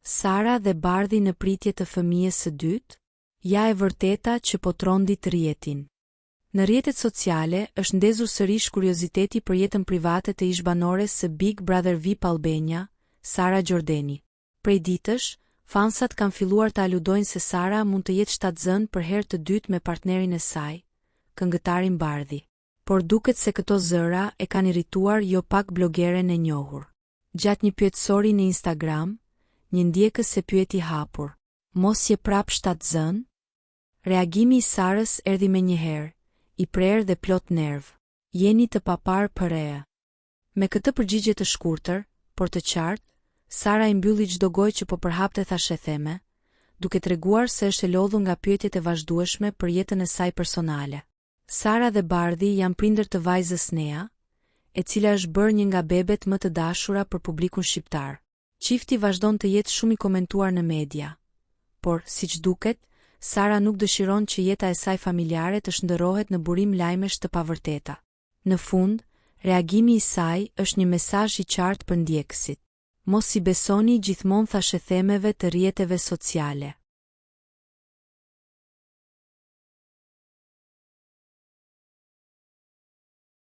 Sara dhe Bardhi në pritje të fëmijës së dytë? Ja e vërteta që po trondit rrjetin. Në rrjetet sociale është ndezur sërish kurioziteti për jetën private të ish-banores së Big Brother VIP Albania, Sara Gjordeni. Prej ditësh, fansat kanë filluar të aludojnë se Sara mund të jetë shtatzën për herë të dytë me partnerin e saj, këngëtarin Bardhi. Por duket se këto zëra e kanë irrituar jo pak blogeren e njohur. Gjatë një pyetësori në Instagram, një ndjekës e pyeti hapur: "Mos je prap shtatzën?" Reagimi i Sarës erdhi menjëherë, i prerë dhe plot nerv: "Jeni të papar për e." Me këtë përgjigje të shkurtër, por të qartë, Sara i mbylli çdo gojë që po përhapte thashë theme, duke treguar se është e lodhur nga pyetjet e vazhdueshme për jetën e saj personale. Sara dhe Bardhi janë prindër të vajzës Nea, e cila është bërë një nga bebet më të dashura për publikun shqiptar. Çifti vazhdon të jetë shumë i komentuar në media, por, siç duket, Sara nuk dëshiron që jeta e saj familjare të shndërrohet në burim lajmesh të pavërteta. Në fund, reagimi i saj është një mesazh i qartë për ndjekësit: mos i besoni gjithmonë thashëthemeve të rrjeteve sociale.